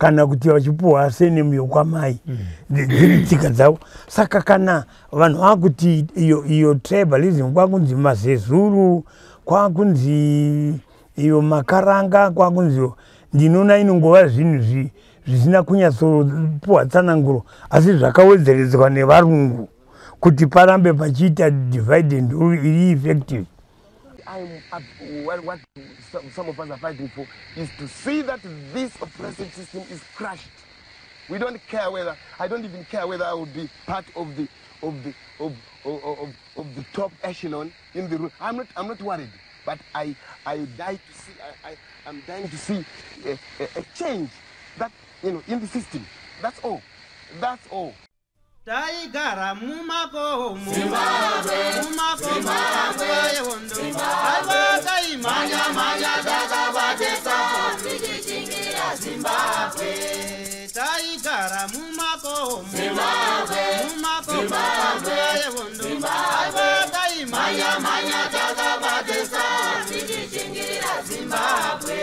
kana kuti vachipuwa senemu yokwamai dziri tsika dzavo. Saka kana vanhu vakuti iyo tribalism kwakunzi mazezuru, kwakunzi iyo makaranga, kwakunzi ndinoona inongova zvinhu zvisina kunyatsopuwa tsananguro asi zvakawedzeredzwa nevarungu kuti parambe pachiita divide and rule iri effective. What some of us are fighting for is to see that this oppressive system is crushed. We don't care whether, I don't even care whether I would be part of the top echelon in the room. I'm not worried, but I'm dying to see a change that, in the system. That's all. That's all. Taigara mumako Zimbabwe yondo abata imanya dazabadesa ndichingira Zimbabwe. Taigara mumako Zimbabwe yondo abata imanya dazabadesa ndichingira Zimbabwe.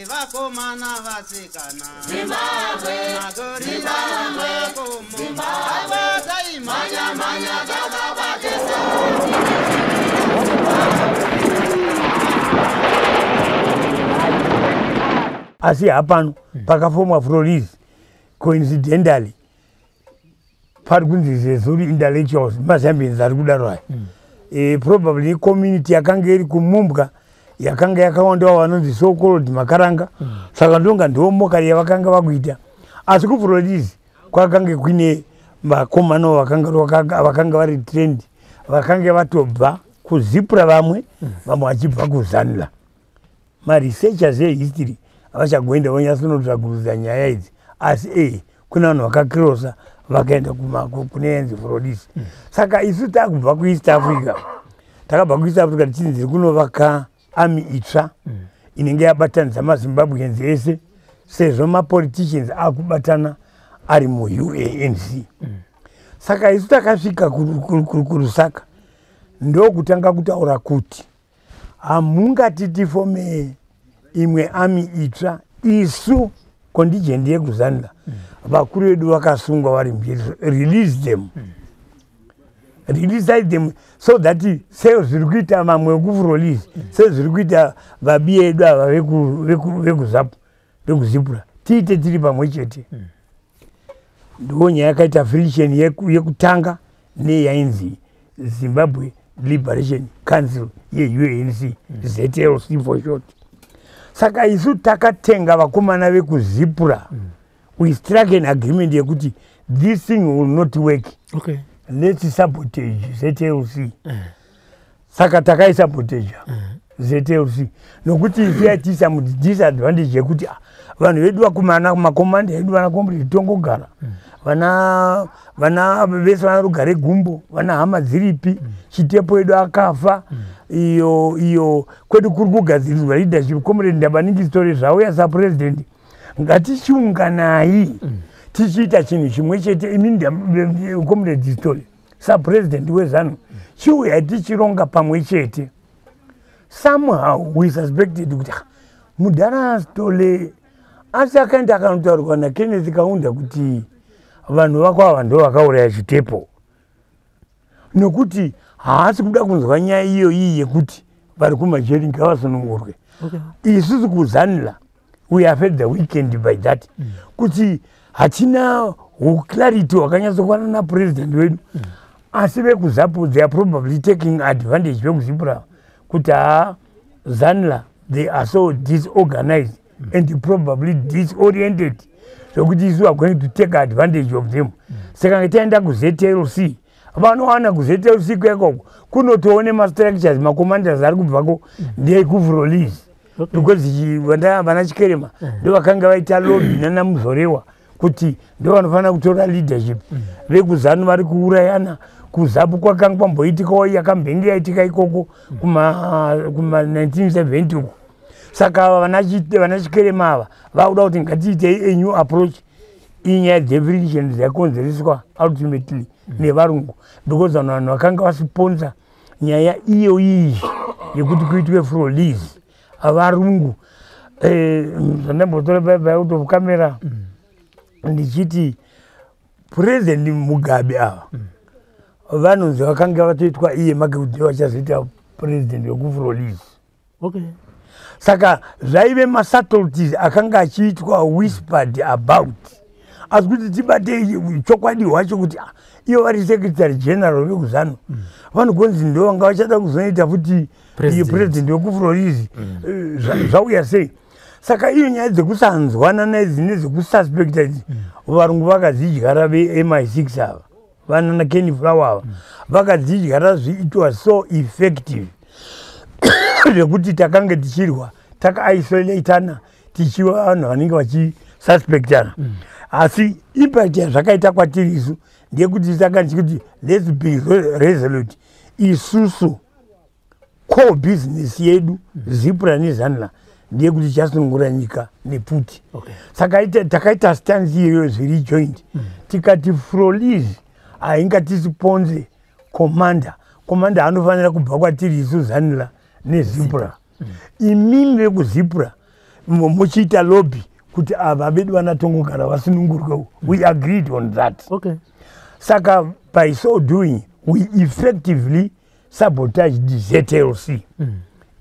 Vakomana vasikana Zimbabwe magorira makomo abata imanya dazabadesa. Asi hapano pakafomwa Frolisi coincidentally pari kunzi zezuri intellectuals mazambians ari kudaro aya probably community yakanga iri kumumbwa yakanga yakawandawo vanonzi so called makaranga saka ndonga ndiwo mokari yavakanga vakuita. Asi kuFrolisi kwakanga kuine vakomana vakanga vari trend vakanga vatobva kuzipura vamwe vachibva kuzanla. Maresearchers ehistory avachagoenda vonyatsonotsvaguruza nyaya idzi asi kuna vanhu vakakrosa vakaenda kune yanzi Frolisi. Saka isu takubva kuEast Africa takabva kuEast Africa tichinziri kunovaka army itsva inenge yabatanidza maZimbabweans ese sezvo mapoliticians akubatana ari muUANC. Saka isu takasvika kuRusaka ndokutanga kutaura kuti hamungati tifome imwe army itsva isu contingent yekuzanla. Vakuru vedu vakasungwa vari mbiri, release them so that sezviri kuita mamwe ekuFrolisi sezviri kuita vabi edu ava vekuzipura tiite tiri pamwe chete. Ndiwo nyaya yakaita friction yekutanga neyainzi Zimbabwe Liberation Council yeUANC ZLC for short. Saka isu takatenga vakomana vekuzipura we struck an agreement yekuti this thing will not work. Okay. Let's sabotage ZLC. Saka takaisabotage ZLC nokuti isu yatiisa disadvantage yekuti vanhu vedu vakomana makomanda edu vanakombredi tongogara vana vese vana rugare gumbo vana hama dziripi Chitepo edu akafa iyo kwedu kuri kugadzirirwa leadership. Comrade Ndabaningi story zvauya sapresident ngatichiunganai tichiita chinhu chimwe chete. Inini comrade story sapresident wezanu chiuya tichironga pamwe chete. Somehow we suspected kuti mudhara stole asi akaenda akanotaurwa naKenneth Kaunda kuti vanhu vakwava ndo vakauraya Chitepo nokuti haasi kuda kunzwa nyaya iyi yekuti vari kumajeri ngavasunungurwe. Isusu kuzanla we have had the weekend by that kuti hatina clarity wakanyatsokuwana napresident wedu asi vekuZAPU they are probably taking advantage vekuzipura kuti zanla they are so disorganized and probably disoriented zvokuti isu are going to take advantage of them. Saka ngatienda kuZLC vanowana kuZLC kwekoko kunotoone mastructures macommanders ari kubvako ndekuFrolisi because vana Chikerema ndo vakanga vaita lobby nanaMuzorewa kuti ndo vanofanira kutora leadership. VekuZANU vari kuurayana kuZAPU kwakanga kwamboitikawo yakambenge yaitika ikoko kuma 1970 uko. Saka vana Chikerema ava vakuda kuti ngatiite a new approach. Inyaya dzefriction dzakonzereswa ultimately nevarungu because vanhu vakanga vasiponsa nyaya iyo iyi yekuti kuitwe Frolisi avarungu ndambotora baba out of camera ndichiti President Mugabe ava vanonzi vakanga vatoitwa iye make kuti vachazoita president wekufurolisi. Okay. Saka zvaive masubtleties akanga achiitwa whispered about asi kuti tibate chokwadi hwacho kuti iyo vari secretary general vekuzano vanogonzi ndo vanga vachada kuzoita futi president wekufurolisi zvauya sei. Saka iyo nyaya dzekusanzwana nedzine dzekususpecta varungu vakadzidyara veMI6 ava vana naKenny Flower ava vakadzidyara it was so effective zvekuti takange tichirwa takaisolatana tichiva vanhu vanenge vachisuspectana. Asi impact yazvakaita kwatiri isu ndeyekuti taka ndichikuti let's be resolute. Isusu core business yedu Zipra neZanla ndeyekuti chasunungura nyika nePuti. Saka takaita stance iyoyo zviri joint tikati Frolisi haingatisiponze commander anofanira kubva kwatiri isu Zanla neZipra. Imimi vekuzipra muchiita lobby kuti ava vedu vanatongogara vasunungurwe. We agreed on that. Okay. Saka by so doing we effectively sabotaged ZLC.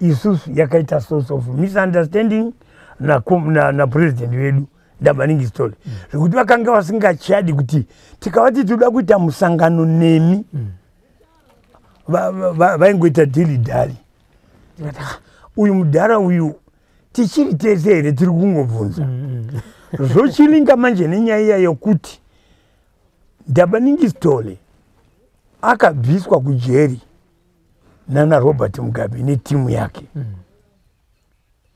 Isusu yakaita source of misunderstanding na president wedu Ndabanigi's story. Zvekuti vakanga vasingachadi kuti tikavati toda kuita musangano nemi vaingoita dhili. Uyu mudhara uyu tichiri tese here tiri kungobvunza. Zvochilinga manje nenyaya yokuti Ndabanigi story akabviswa kujeri nana Robert Mugabe netimu yake.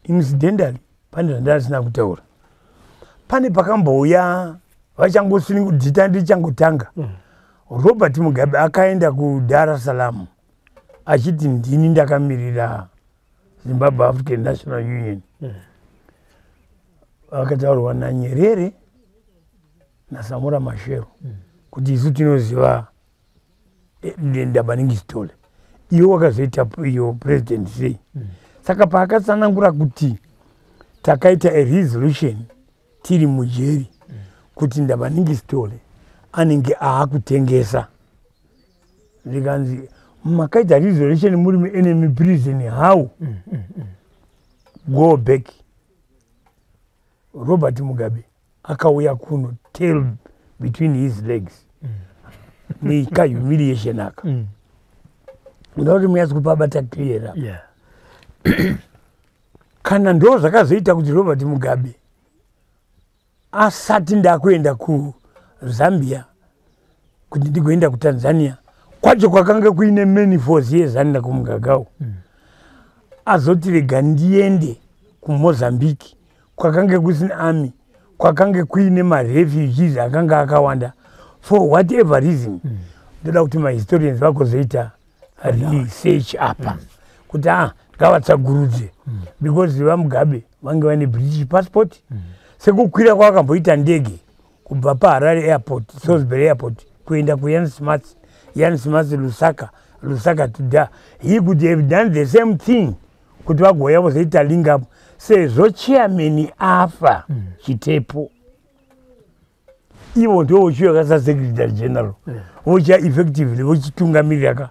Incidentally pane zvandasina kutaura. Pane pakambouya vachangosini kudhita ndichangotanga. Robert Mugabe akaenda ku Dar es Salaam achiti ndini ndakamirira Zimbabwe African National Union. Akataurwa naNyerere naSamora Machel kuti isu tinoziva Ndabanigi story. Iwo wakazoita iyo president sei. Saka paakatsanangura kuti takaita a resolution tiri mujeri kuti Ndabanigi story anenge aakutengesa. Ndikanzi makaita resolution muri muenemy prison how? Go back. Robert Mugabe akauya kuno tail between his legs. Nika humiliation aka. Ndoti muyazi kupabata clear. Yeah. Kana ndo zvakazoita kuti Robert Mugabe asati ndakuenda ku Zambia kuti ndigoenda ku Tanzania kwacho kwakanga kuine many force yeZanla kumugagawo. Azoti rega ndiende ku Mozambique kwakanga kusina army kwakanga kuine ma refugees akanga akawanda for whatever reason. Ndoda kuti ma historians vakozoita research apa kuti ngavatsagurudze because vaMugabe vange vane British passport. Sekukwira kwakamboita ndege kubva paHarare airport Salisbury airport kuenda ku Jan Smuts Lusaka to Dar. He could have done the same thing kuti vagoya vozoita link up sezvo chairman afa Chitepo. Ivo ndo vochiweka secretary general vocha effectively vochitungamirira.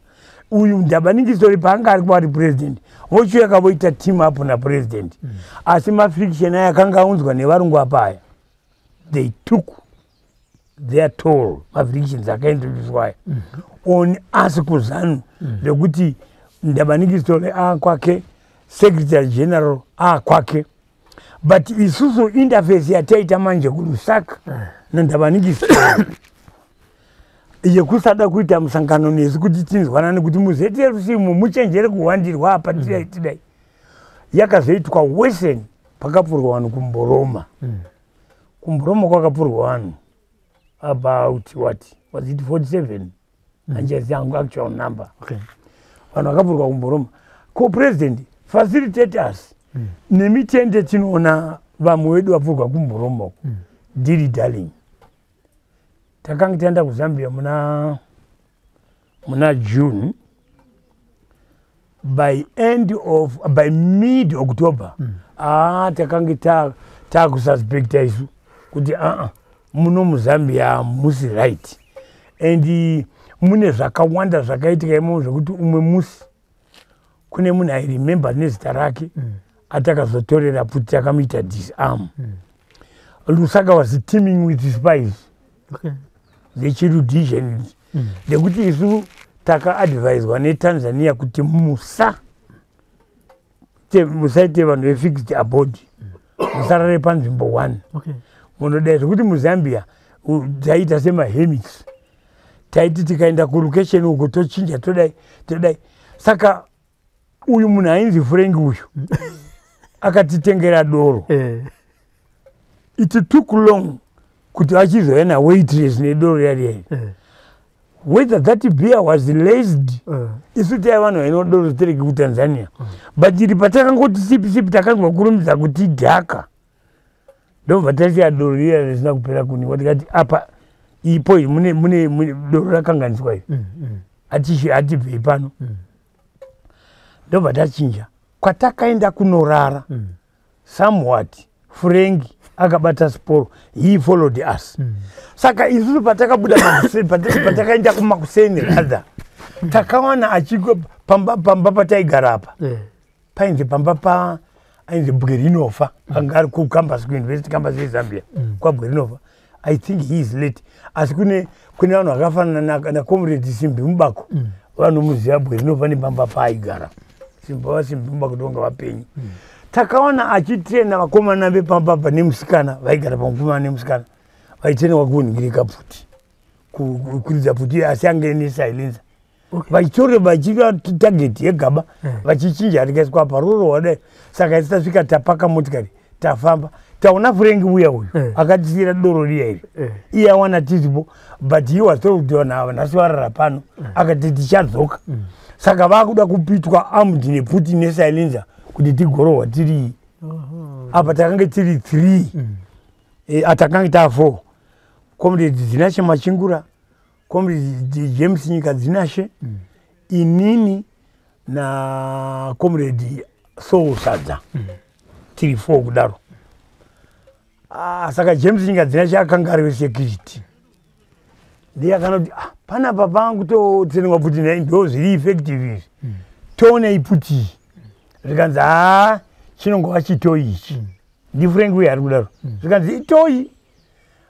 Uyu Ndabanigi story paanga ari kuva president vochiweka voita team up na president. Asi mafriction ayakanga aunzwa nevarungu apaya they took their toll. Mafrictions akaintroduced on us kuzanu zvekuti Ndabanigi story kwake secretary general kwake. But isusu interface yataita manje kuLusaka naNdabanigi story yekusada kuita musangano nesu kuti tinzwanane kuti muZLC muchenjere kuwandirwa apa tidai yakazoitwa Western pakapfurwa vanhu kuMboroma. Kumboroma kwakapfurwa vanhu about what was it 47 anjezi yangu actual number. Vanhu vakapfurwa kuMboroma. Co-president facilitate us nemitende tinoona vamwe vedu vapfurwa kuMboroma diri darling. Takanga taenda ku Zambia muna June. By mid October takange takususpecta isu kuti muno muZambia musi right and mune zvakawanda zvakaitika imo zvekuti umwe musi kune munhu airemember nezita rake atakazotorera kuti takamuita disarm Lusaka was teaming with the spies the Chirudition ndekuti isu taka-adviswa neTanzania kuti musaite vanhu ve-fixed abode musarare panzvimbo 1 munodai zvekuti muZambia taita semahermits taiti tikaenda kulocation uko tochinja todai saka uyu munhu ainzi Frank uyu akatitengera doro it took long kuti achizoya nawaitress nedoro yari whether that beer was laced isu tai vanhu vainodoro zitereki kuTanzania but iri patakangoti sipi takanzwa kurumidza kuti dhaka ndobva tasiya doro riya risina kupera kuniwa tikati apa ipo mune doro rakanganiswa iri hatibvei pano ndobva tachinja kwatakaenda kunorara somewhat Frank akabata sporo he followed us saka isusu patakabuda patakaenda kumakuseni rather takawana achiko pamba pataigara apa painzi pamba ainzi Bwerinofa anga ari kucampus kuuniversity campus yeZambia kwaBwerinofa I think he is late asi kune vanhu vakafanana naComrade Simbi Mubako vanomuziva Bwerinofa nepamba paaigara Simbi Mubako ndonga vapenyu takaona achitrena vakomana vepambapa nemusikana vaigara pamukomana nemusikana vaitrenwa kuunhingirika pfuti kuridza pfuti asi ange nesilence vachitorera vachiva target yegaba vachichinja rikaiswa paroro wadai saka isi tasvika tapaka motikari tafamba taona Frank uya uyu akatisiyira doro riya iri iye awana tisipo but he was told kuti vanhu ava nhasi varara pano akati tichadzoka saka vakuda kupitwa armed nepfuti nesilencer kuti tigorohwa tiri apa takange tiri 3 atakange ta 4 Comrade Zinashe Machingura, Comrade James Nyika Zinashe, inini na Comrade Soul Sadza tiri 4 kudaro saka James Nyika Zinashe akanga ari security ndiye akanoti pana papangu totsenengwa pfuti ndo zviri effective tone iputi zvikanzi chinongova chitoyi ichi ndifrengi uye ari kudaro zvikanzi itoyi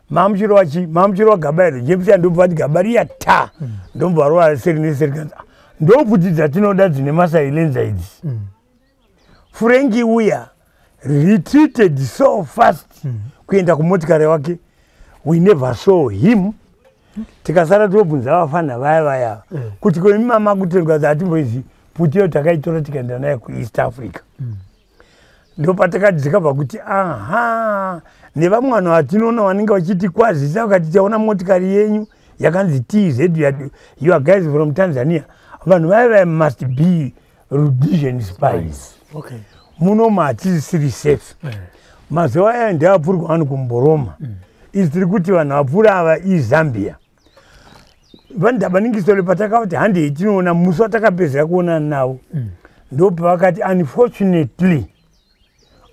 mamuchiro wagaba iro James andobva ati gaba riya ndombva rova seri neseri kanzi ndopfuti dzatinoda dzine masailenza idzi Frank uya retreated so fast kuenda kumotikari wake we never saw him tikasara tobvunza vafana vaya kuti kwemi mama kutengwa zatimboizi putiyo takaitora tikaenda naye kuEast Africa ndopatakadzikabva kuti nevamwe vanhu vatinoona vanenge vachitikwazisa vakati taona motikari yenyu yakanzi TZ you are guys from Tanzania vanhu vaya must be Rhodesian spies muno matisiri safe mazuva aya ndavapfurwa vanhu kumboroma izi tiri kuti vanhu vapfura ava iZambia vandabaningisole patakati hande itinoona musi watakapedzera kuonana navo ndopavakati unfortunately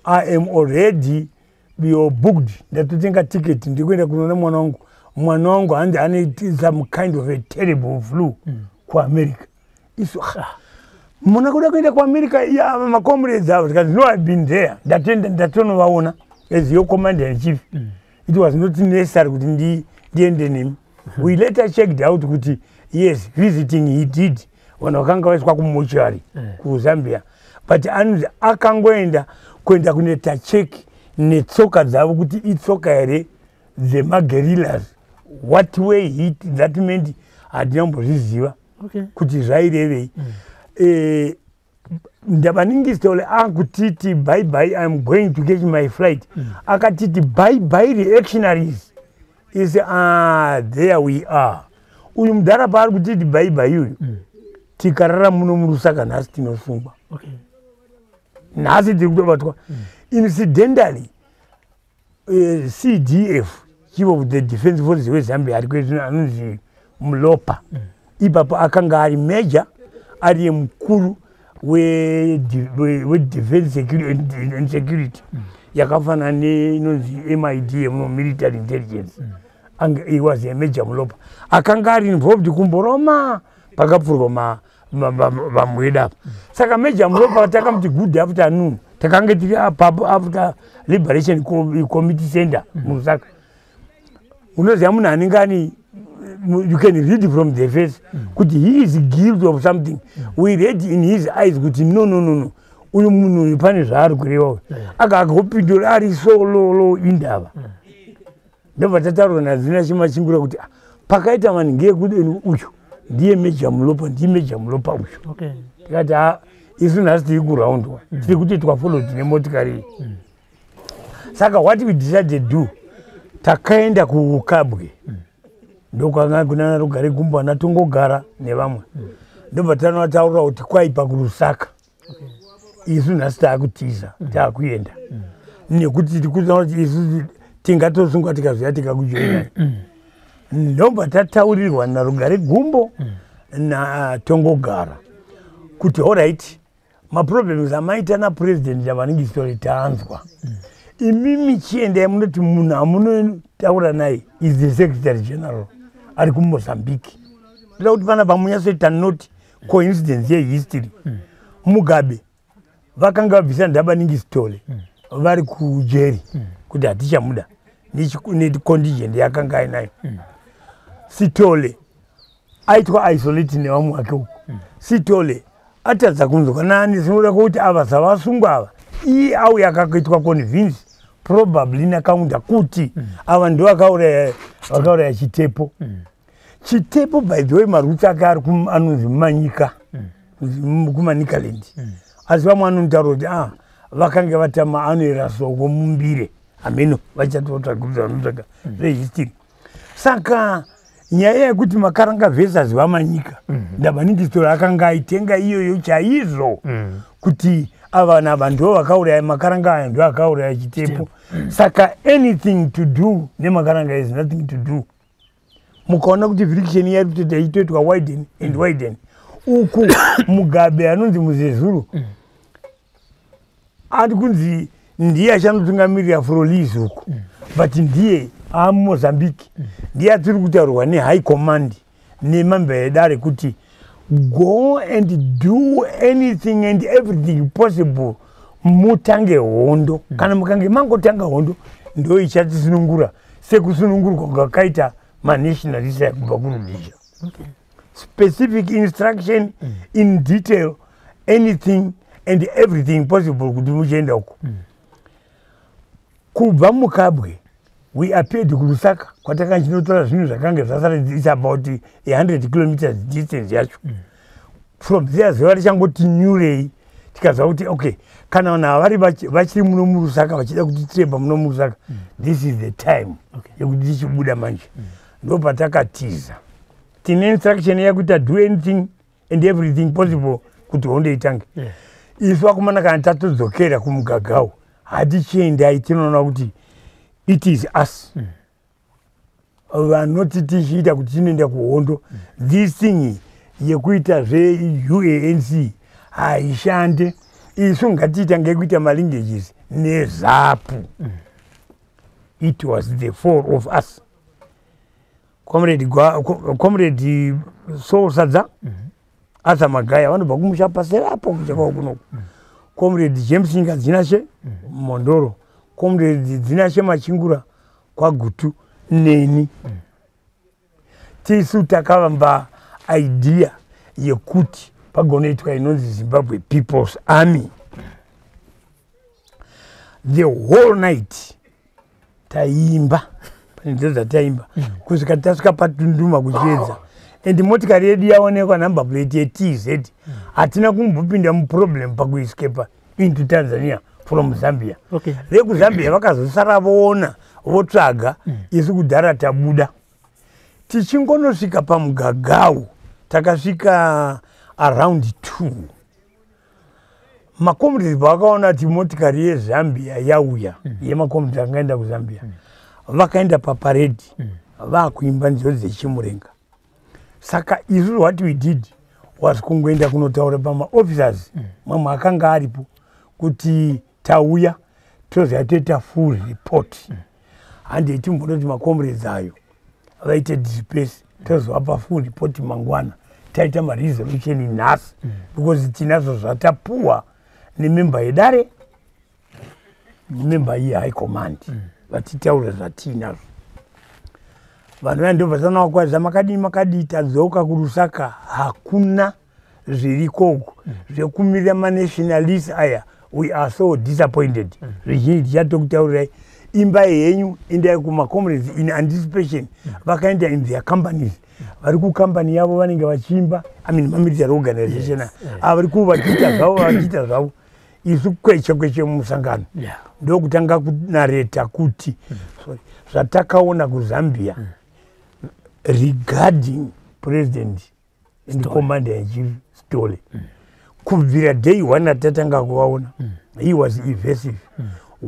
I am already booked ndatotenga ticket ndikuenda kunoona mwana wangu hande ane some kind of a terrible flu kuAmerica isu muna kuda kuenda kuAmerica ya macomrades avo because no I've been there ndatonovaona as your commander in chief it was not necessary kuti ndiende nemi we later checked out kuti yes visiting he did vanhu vakanga vaiswa kumochari kuZambia but anzi akangoenda kuenda kunoita cheki netsoka dzavo kuti itsoka here dzemaguerrillas what way hit that meant handinambozviziva kuti zvairevei ndabaningisitole akutiti bye bye I'm going to catch my flight akatiti bye bye reactionaries is there we are uyu mudhara paari kutiti bye bye uyu tikarara muno muRusaka nhasi tinosungwa nhasi tiri kutobatwa incidentally CDF chief of the defense forces weZambia ari kwetu anonzi Mlopa ipapo akanga ari major ari mukuru defense and security yakafana inonzi MID military intelligence he was a major mulopa akanga ari involved kumboroma pakapfurwa vamweda saka major mulopa takamti good afternoon takanga tiri after liberation committee center musaka unoziva munhu anengani you can read from the face kuti he is guilty of something we read in his eyes kuti no uyu munhu pane zvaari kureva akagopindura ari sololo indava ndobva tataurwa nazina chimachingura kuti pakaita mani ngeyekuti uyu ndiye meja mulopa uyu tikati isu nhasi tiri kuraundwa tiri kuti twafollowed nemotikari saka what we decided do takaenda kuukabwe ndokanga kuna Rugare Gumbo anatongogara nevamwe ndobva tanovataurira kuti kwaipa kurusaka isu nhasi taakutiza taakuenda nekuti tirikuona kuti isu tingatosungwa tikazoya tikakujoinai ndobva tataurirwa naRugare Gumbo natongogara kuti alright maproblems amaita napresident avanenge story taanzwa imimi chiendai munoti munhu amunotaura naye is the secretary general ari kuMozambique ndoda kuti pana pamunyasoita noti coincidence yehistory Mugabe vakanga vabvisa Ndabaningi Stole vari kujeri kuti hatichamuda necontingent yakanga ainayo Sitole aitwa isolate nevamwe vake uko Sitole atadza kunzwa nani sinoda kuti ava savasungwa ava iye auya akaitwa convince probably nakaunda kuti ava ndo vakauraya Chitepo Chitepo by the way marutsi ake ari anonzi Manyika kuManikaland asi vamwe anontaura kuti vakanga vatama anoera soko mumbire ameno vachatotsvagudza vanotsvaga zvehistory saka nyaya yekuti makaranga versus vaManyika Ndabaningi Stole akanga aitenga iyoyo chaizvo kuti ava nava ndo vakauraya makaranga aya ndo akauraya Chitepo saka anything to do nemakaranga is nothing to do mukaona kuti friction yari kuti yaitoitwa widen and widen uku Mugabe anonzi Muzezuru ari kunzi ndiye achanotungamirira Frolisi uku but ndiye aMozambique ndiye atiri kutaurwa neHigh Command nemambedare kuti go and do anything and everything possible mutange hondo kana mukange mangotanga hondo ndo ichatisunungura sekusunungurwa kwakaita manationalist kubva kuRhodesia specific instruction in detail anything and everything possible kuti muchienda uko kubva muKabwe we appeared kuRusaka kwatakachinotora zvinhu zvakanga zvasara it's about 100 kilometers distance yacho from there zuva richangoti nyurei tikazva kuti okay kana vanhu avari vachiri muno muRusaka vachida kuti tireba muno muRusaka this is the time yekuti tichibuda manje ndopatakatiza tine instruction yakuita do anything and everything possible kuti hondo itange isu vakomana kana tatodzokera kumugagau hatichiendai tinoona kuti it is us vanoti tichiita kuti tinoenda kuhondo this thing yekuita zveUANC haishande isu ngatiita ngekuita malingages neZAPU it was the four of us comrade Sosadza Asa Magaya vanobva kumusha paserapo kuchakawo kunoku comrade James Ngadzinashe Mondoro comrade Dzinashe Machingura kwaGutu neni tisu takavamba idea yekuti pagonoitwa inonzi Zimbabwe People's Army the whole night taimba panenzoza taimba kusvika tasvika paTunduma kuchiedza and motikari yedu yaonekwa number plate yeTZ hatina kumbopinda muproblem pakuescapa into Tanzania from Zambia vekuzambia vakazosara voona votsvaga isu kudhara tabuda tichingonosvika pamugagau takasvika around 2 makomrades vakaona kuti motikari yeZambia yauya yemakomrades akaenda kuZambia vakaenda paparedi vakuimba nziyo dzechimurenga saka isu what we did wasikungoenda kunotaura pamaofficers mamwe akanga aripo kuti tauya tozatoita full report handi timbonoti macomrades ayo vaite dispace tozovapa full report mangwana taita maresolution nhasi because tinazvo zvatapuwa nememba yedare nememba yehigh command vatitaura zvatinazvo vanhu vandobvasana wakwaza makadii tadzoka kurusaka hakuna zvirikoko zvekumirira manationalists aya we are so disappointed zvizhinji chatokutaurirai imba yenyu endai kumacomrades in anticipation vakaenda in their companies vari kukampani yavo vanenge vachiimba military organization vari kuvachiita zvavo isu kweche mumusangano ndokutanga kunareta kuti zvatakaona kuZambia regarding president and commander in chief Stole kubvira day one atatanga kuvaona he was evasive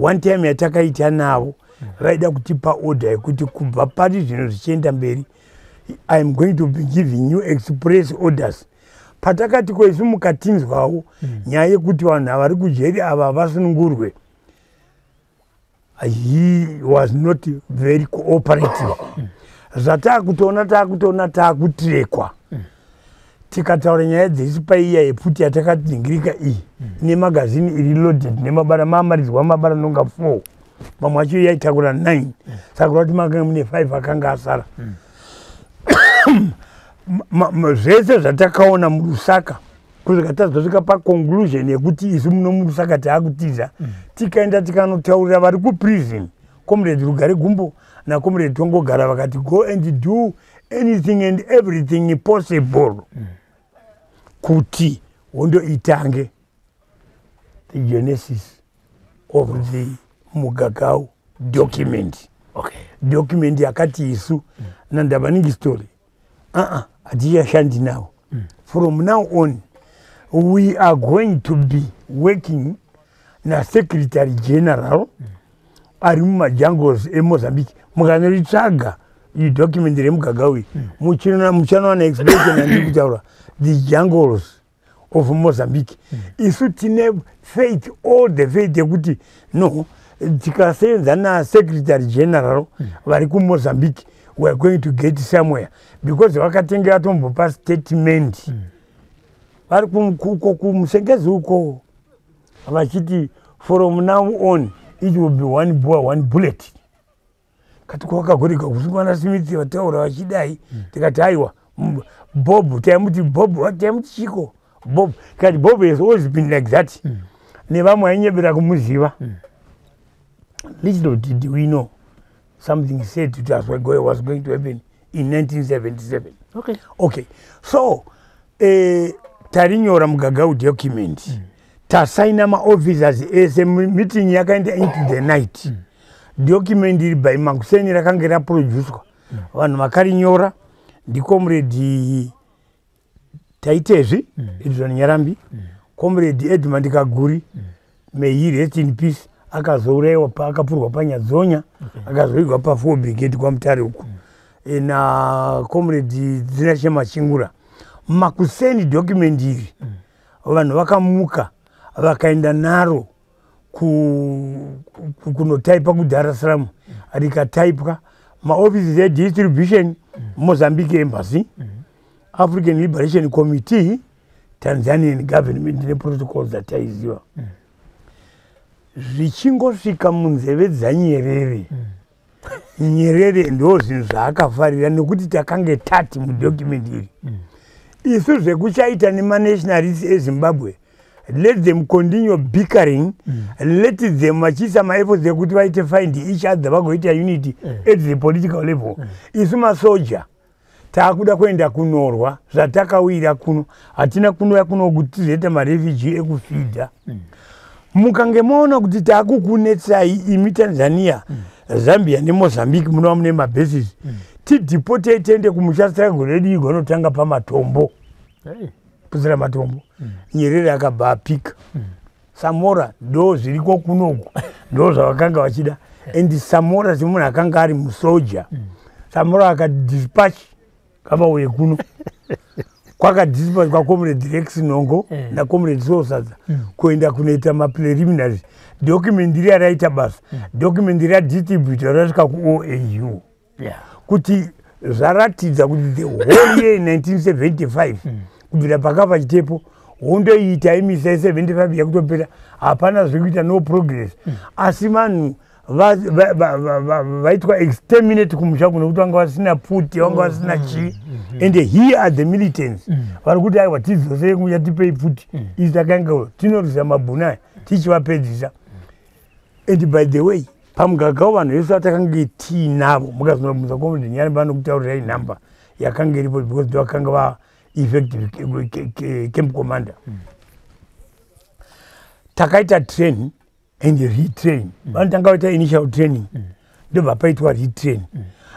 one time yatakaita navo vaida kutipa order yekuti kubva pari zvino zvichienda mberi I am going to be giving you express orders patakati kwaisu mukatinzwawo nyaya yekuti vanhu avari kujeri ava vasunungurwe he was not very cooperative zvatakutoona taakutirekwa tikataura nyaya dzesipaiya yeputi yatakadhingirika iyi nemagazini iri loaded nemabara maamaridzwa mabara nonga 4 mamwe acho yaitakura 9 saka kuti makanga mune 5 akanga asara zvese zvatakaona murusaka kusvika tazosvika paconclusion yekuti isu muno murusaka taakutiza tikaenda tikanotaurira vari kuprison comrade Rugare Gumbo naComrade Tongogara vakati go and do anything and everything possible kuti hondo itange the genesis of the Mugagau document. Document yakati isu nandabaningi story atiyashandi now. From now on we are going to be working na Secretary General ari mumajungles eMozambique mukanoritsvaga iyi document remugagawi muchanowana explanation andikutaura the jungles of Mozambique isu tine faith all the faith yekuti no tikasenza na Secretary General vari kuMozambique we are going to get somewhere because vakatengera tombopa statement vari kumusengezi uko vachiti from now on it will be one boy one bullet kati kwakagorika kusungana Smith vataura vachidai tikati aiwa Bob taimuti Bob taimuti chiko Bob kati Bob has always been like that nevamwe ainyebera kumuziva little did we know something said to us was going to happen in 1977. Okay so tarinyora mugagau document tasaina maofficers ese meeting yakaenda into the night document iri by Makuseni rakanga raproduced vanhu vakarinyora ndiComrade Taitezvi Edison Nyarambi Comrade Edmund Kaguri may he rest in peace akazouraiwa akapurwa paNyadzonya akazoigwa pa4 brigade kwaMutare uku na Comrade Dzinashema Chingura Makuseni document iri vanhu vakamuka vakaenda naro kunotaipa kuDar es Salaam rikataipwa maoffices edistribution Mozambique Embassy African Liberation Committee Tanzanian government neprotocols dzataiziva zvichingosvika munzeve dzaNyerere Nyerere ndo zvinhu zvaakafarira nekuti takange tati mudocument iri isu zvekuchaita nemanationalists eZimbabwe let them continue bickering let them vachiisa maefforts ekuti vaite find each other vagoita unity at the political level isu masoja taakuda kuenda kunorwa zvatakawira kuno hatina kunouya kuno kuti tizoita marefugee ekufidha mukange maona kuti taakukunetsai imi Tanzania Zambia neMozambique munova mune mabases tideporte tiende kumusha struggle redu igonotanga pamatombo pusira matombo Nyerere akabva apika Samora ndo zviriko kunoku ndo zvavakanga vachida and Samora semunhu akanga ari musoja Samora akadispatch kavauye kuno kwakadispatch kwaComrade Rex Nongo naComrade Sosaza kuenda kunoita mapreliminaries. Document iri raita basa. Document iri distributor rasvika kuOAU. Kuti zvaratidza kuti the whole year 1975 kubvira pakabva chitepo hondoita imisa 75 yakutopera hapana zvekuita no progress. Asi vanhu vaitwa exterminate kumusha kuno kuti vanga vasina pfuti vanga vasina chii. And here are the militants vari kuti aiwa tidzosei kuya tipei pfuti izvi takanga tinorwisa mabhuna tichivapedzisa. And by the way pamugagao vanhu vese vatakanga tiinavo mukazonobvunza Comrade Nyani vanokutaurirai nhamba yakanga iripo because vakanga va effective camp commander. Takaita train and retrain. Vanotanga vaita initial training ndobva paitwa retrain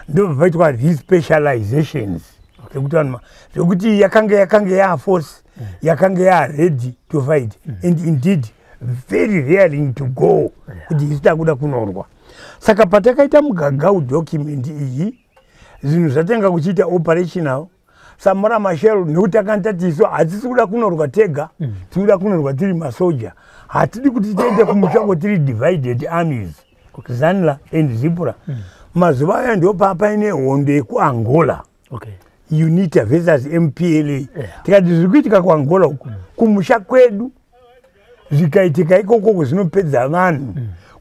ndobva paitwa respecializations zvekuti yakanga yaforce yakanga yaready to fight and indeed very raring to go kuti isita kuda kunorwa. Saka patakaita mugagau document iyi zvinhu zvatanga kuchiita operational Samora Machel nekuti akandatiso hatisi kuda kunorwa tega tikuda kunorwa tiri masoja hatidi kuti tiende kumushango tiri divided armies Zanla and Zipura. Mazuva aya ndio paine hondo yekuAngola UNITA versus MPLA. Tikati zvikuitika kuAngola uku kumusha kwedu zvikaitika ikoko zvinopedza vanhu.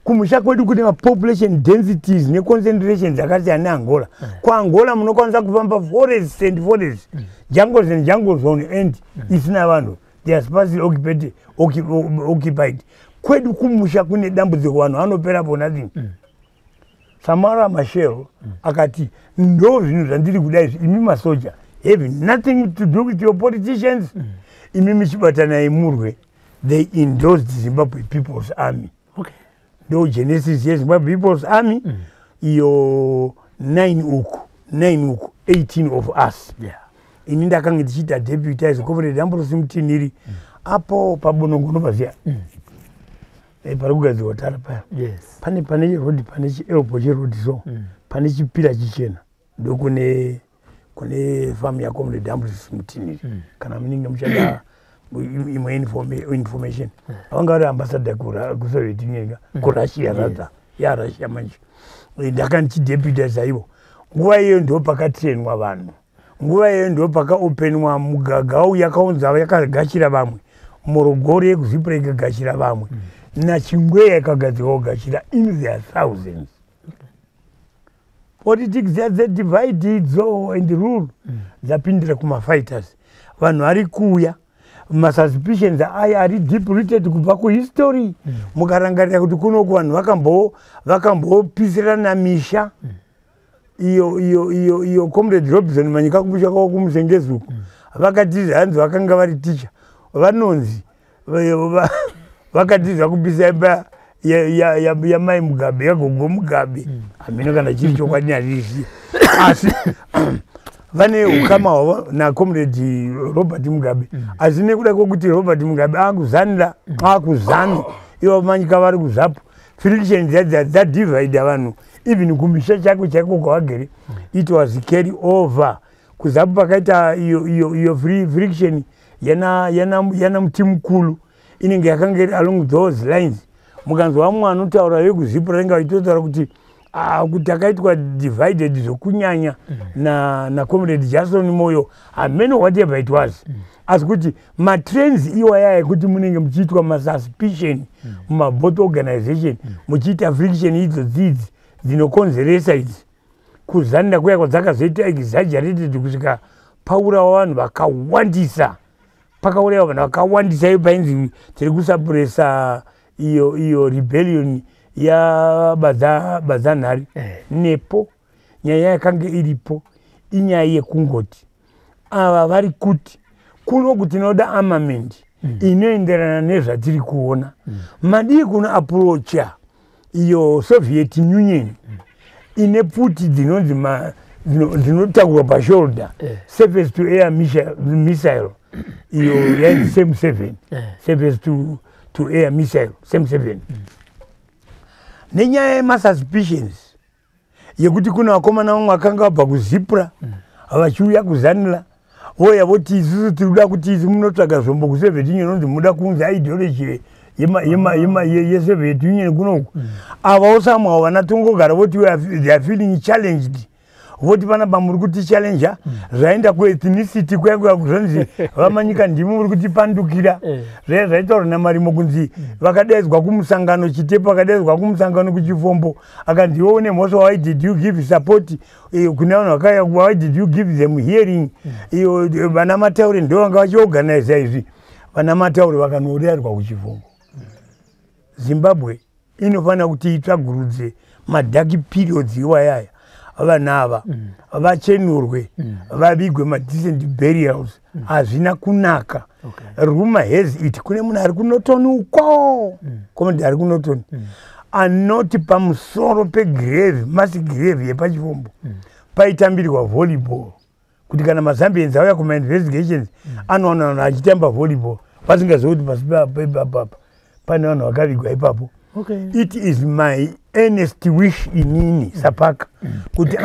Kumusha kwedu kune population densities ne concentrations dzakasiyana neAngola. KuAngola munokwanisa kufamba forests and forests, jungles and jungle zone and isina vanhu. They are sparsely occupied. Kwedu kumusha kune dambudziko vanhu vanopera for nothing. Samora Machel akati ndo zvinhu zvandiri kuda izvi imi masoja have nothing to do with your politicians. Imi michibatana imurwe. They endorsed Zimbabwe People's Army. No genesis yeZimbabwe People's Army. Iyo 9 uku 18 of us. Ini ndakanga ndichita deputize Comrade Ambrose Mutiniri apo pabonongono paziya. Parikugadzirwa tara paya. Pane road pane chielbo cheroad so pane chipira chichena ndokune farm ya Comrade Ambrose Mutiniri kana muninge muchada imwe information vanga vari ambassador kuSoviet Union kuRussia radha yaRussia manje ndakandichideputiza ivo. Nguva iyo ndo pakatrainwa vanhu, nguva iyo ndo pakaopenwa mugagau yakaunza yakagashira vamwe, Morogoro yekuzvipura ikagashira vamwe, naChingweya yakagadzirwa kugashira in their thousands. Politics are divided so and rule dzapindira kumafighters. Vanhu vari kuya masuspicions aya ari deep rooted kubva kuhistory. Mukarangarira kuti kunoku vanhu vakambopisirana misha iyo Comrade Robinson Manyika kumusha kwavo kumusengezuku vakatiza hanzi vakanga vari ticha vanonzi vakatiza kupisa imba yamai Mugabe yagogo Mugabe amino kana chiri chokwadi harisi asi vane ukama hwavo naComrade Robert Mugabe asi nekuda kwokuti Robert Mugabe akuzanira akuzanu ivo Manyika vari kuZAPU friction dzadivide vanhu even kumisha chako chaiko kwavagere it was carry over kuZAPU pakaita iyo friction yana muti mukulu inenge yakanga iri along those lines. Mukanzwa vamwe vanotaura vekuzipura renga vachitotaura kuti takaitwa divided zvokunyanya naComrade Jackson Moyo ameno whatever it was. Asi kuti matrends iwaya ekuti munenge muchiitwa masuspicion mumabot organization muchiita friction idzo dzidzi dzinokonzeresa idzi kuzanira kuya kwadzakazoita exaggerated kusvika paurawa vanhu vakawandisa pakaurawa vanhu vakawandisa iyo painzi tiri kusapuresa iyo rebellion yaBadzanhare nepo nyaya yakanga iripo inyaya yekungoti ava vari kuti kunoku tinoda armament inoenderana nezvatiri kuona madii kuno approacha iyo Soviet Union ine pfuti dzinotakurwa pashoulder surface to air missile iyo yainzi same 7 surface to air missile same 7 nenyaya yemasuspicions yekuti kuna vakomana vamwe vakanga vabva kuZipura vachiuya kuzanira voya voti isusu tirikuda kuti isi munotsvaga zvombo kuSoviet Union nonzi muda kunzi ideology yeSoviet Union kunoku. Avawo somehow vanatongogara voti they are feeling challenged. Voti panapa muri kuti challenge zvaenda kuethnicity kwaikwaya kuzvanzi vamanyika ndimi muri kutipandukira zvaitaura namarimo kunzi vakadaidzwa kumusangano Chitepo vakadaidzwa kumusangano kuchifombo akanzi iwo nemhosva why did you give support kune vanhu vakaya why did you give them hearing iyo vana Mataure ndo vanga vachiorganiza izvi vana Mataure vakanourayirwa kuchifombo. Zimbabwe inofanira kuti itsvagurudze madhaki periods iwayaya vanava vachenurwe vavigwe madecent burials hazvina kunaka. Rumor has it kune munhu ari kunotoni uko komende ari kunotoni anoti pamusoro pegrave mass grave yepachifombo paitambirwa volleyball kuti kana mazambians auya kuma investigations anoona vanhu achitamba volleyball pasingazivi kuti pasi pane vanhu vakavigwa ipapo. It is my earnest wish inini Sapaka kuti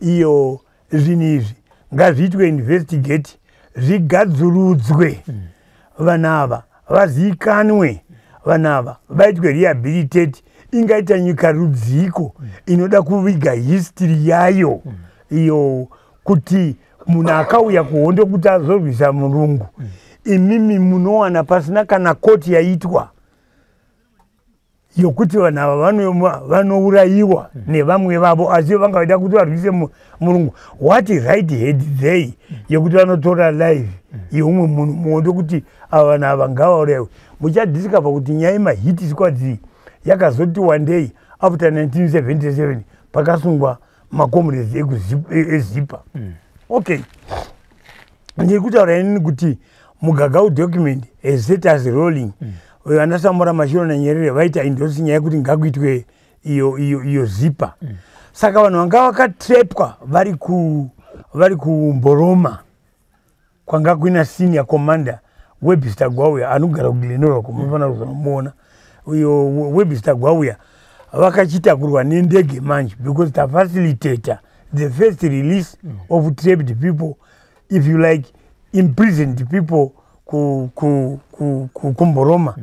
iyo zvinhu izvi ngazviitwe investigate zvigadzurudzwe vanava vazikanwe vanava vaitwe rehabilitate. Ingaita nyika rudziko inoda kuviga history yayo iyo kuti munhu akauya kuhondo kuti azorwisa murungu imimi munowana pasina kana koti yaitwa yokuti vanhu ava vanourayiwa nevamwe vavo asi vangada kuti varwise murungu. What right had they yokuti vanotora live yeumwe munhu muhondo kuti ava vanhu ava ngavaurayiwe. Muchadiscover kuti nyaya yemahit squads yakazoti one day after 1977 pakasungwa macomrades eZipa. Okay, ndiri kutaura inini kuti mugagau document set as rolling vana Samora Machel naNyerere vaita endorse nyaya yekuti ngakuitwe iyo Zipa. Saka vanhu vanga vakatrepwa vari kuMboroma kwanga kuina senior commander Webster Gwauya anogara kuGlenora kumufanira kuzomuona uyo Webster Gwauya vakachitakurwa nendege manje because the facilitator the first release of trapped people, if you like, imprisoned people kuMboroma.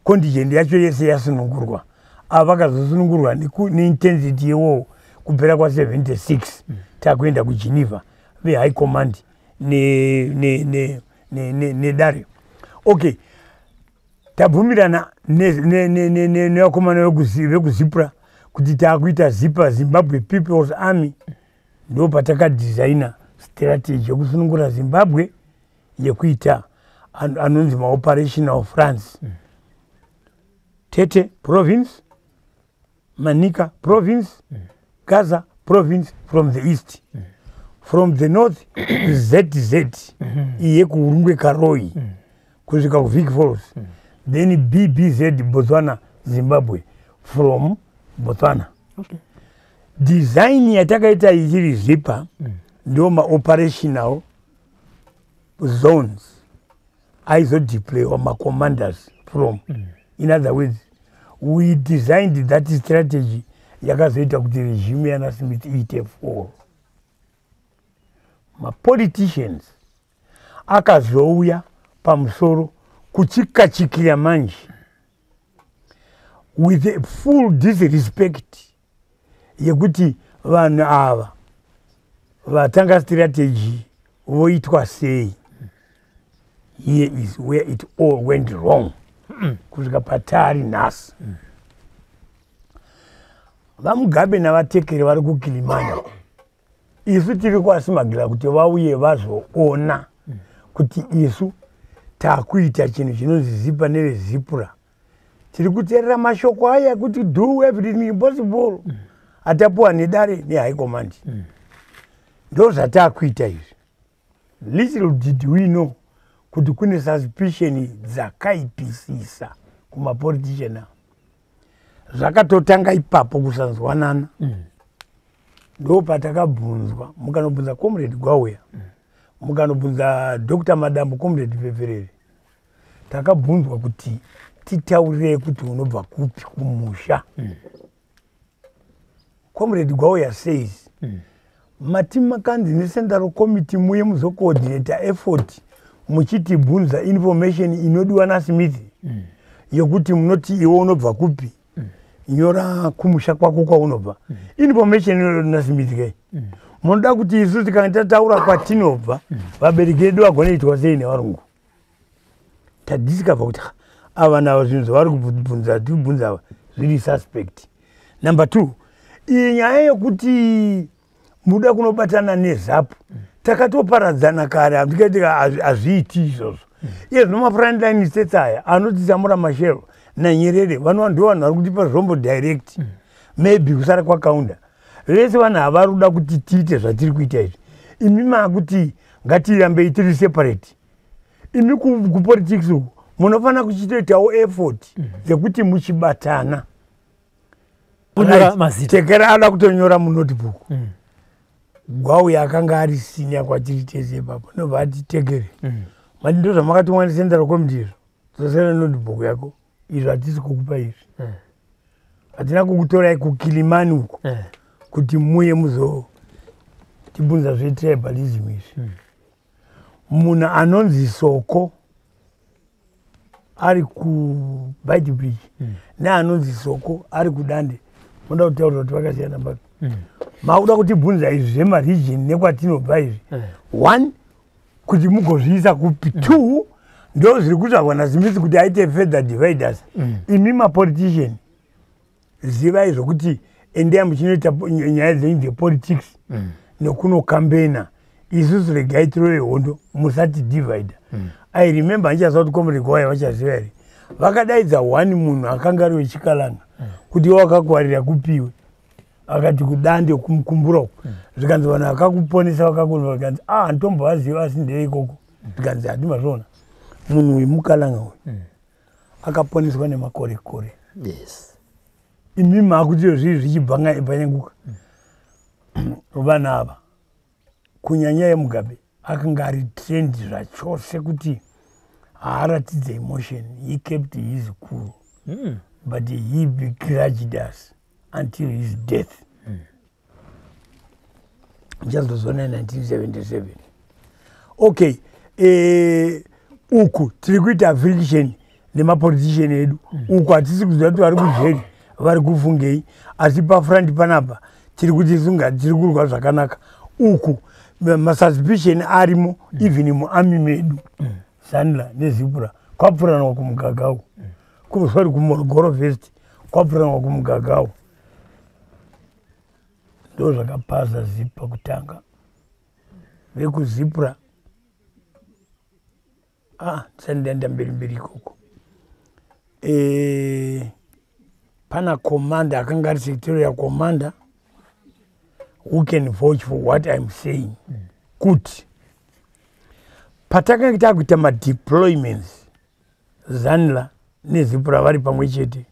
Contingent yacho yese yasunungurwa avakazosunungurwa neintensity yewo kupera kwa 76 takuenda kuGeneva high command nedare. Okay, tabvumirana nevakomana vekuzipra kuti takuita Zipa Zimbabwe People's Army. Ndo patakadizaina strategy yekusunungura Zimbabwe yekuita anonzi maoperation of France. Tete province, Manica province, Gaza province from the east. From the north, ZZ, iye kuurungwe Karoi, kusvika kuVic Falls. Then BBZ, Botswana, Zimbabwe, from Botswana. Design yatakaita ichiri Zipa, ndo ma-operational zones. Aizodeploy ma-commanders from. In other words, we designed that strategy yakazoita kuti regime yana Smith iite fall. Ma-politicians akazouya pamusoro kuchikachikira manje with a full disrespect yekuti vanhu ava vatanga strategy voitwa sei. Here is where it all went wrong. Kusvika patari nhasi vaMugabe navatekeri vari kuKilimani isu tiri kuasimagira kuti vauye vazoona kuti isu takuita chinhu chinonzi Zipa neveZipura. Tiri kuteerera mashoko aya kuti do everything possible atapuwa nedare nehigh command. Ndo zvatakuita izvi. Little did we know kuti kune suspicion dzakaipisisa kumapolitician. Zvakatotanga ipapo kusanzwanana. Ndo patakabvunzwa, mukanobvunza Comrade Gwauya, mukanobvunza Dr. Madambo Comrade Pfefferere, takabvunzwa kuti titaurire kuti unobva kupi kumusha. Comrade Gwauya says matima kanzi nesendaro committee muye muzocoordinate effort muchitibvunza information inodiwa naSmith yokuti munoti iwe unobva kupi nyora kumusha kwako kwaunobva information inodiwa naSmith kai munoda kuti isu tikanga taura kwatinobva vabereki vedu vagone itwa sei nevarungu tadiscover kuti ava navo zvinhu zvavari kubvunza tibvunza zviri suspect. Number 2, iyi nyaya yokuti muda kunobatana neZAPU takatoparadzana kare handikatika hazviiti izvozvo iye zvino mafrontline line states aya anoti Samora Machel naNyerere ndivo vanhu vari kutipa zvombo direct maybe kusara kwakaunda vese vanhu havari kuda kuti tiite zvatiri kuita izvi imi makuti ngatirambei tiri separate imi kupolitics uku munofanira kuchitoitawo effort dzekuti muchibatana tekera ada kutonyora munotebook gwau yakanga ari sinya kwatiri tese ipapo nobva atitekere mati ndo zvamakatumwa nesendaro committee dzosera notebook yako izvo hatisi kukupa izvi hatina kukutorai kuKilimani uko kuti muye muzotibvunza zvetribalism izvi munhu anonzi Soko ari kuBite Bridge neanonzi Soko ari kuDande moda kutaura kuti vakasiyana baba makuda kutibvunza izvi zvemaregion nekwatinobva izvi 1 kuti mugozviisa kupi 2 ndo zviri kutsvagwa naSmith kuti aite further dividers imi mapolitician zivai zvokuti endea muchinoita nyaya dzenyu dzepolitics nekunocampaigna isusu regai tirove hondo musati divide. I remember ndichaziva kuti Comrade Gwaya vachaziva here vakadaidza 1 munhu akanga ari wechikalanga kuti wakakwarira kupiwe akati kuDande kumukumbura uko zvikanzi vanhu vakakuponesa vakakuona vakanzi ndombovaziva asi ndeikoko zvikanzi hatimazviona munhu wemukalanga uyu akaponeswa nemakore-kore imi makuti zviri zvichibvanyanguka vanhu ava kunyanya yeMugabe akanga ari trend zvachose kuti haaratidze emotion. He kept his cool but he begrudged us until his death ndichazozona 1977. Okay, uku tiri kuita friction nemapolitician edu uku hatisi kuziva kuti vari kujeri vari kufungei asi pafront panapa tiri kuti sunga tiri kurwa zvakanaka uku masuspicion arimo even muarmy medu Zanla neZipura kwapfuranwa kumugagau sorry kuMorogoro Vest kwapfuranwa kumugagau ndo zvakapasa zipa kutanga vekuzipura ndisandienda mberi ikoko pana commander akanga ari secretarial commander who can vouch for what I'm saying kuti patakanga takuita madeployments Zanla neZipura vari pamwe chete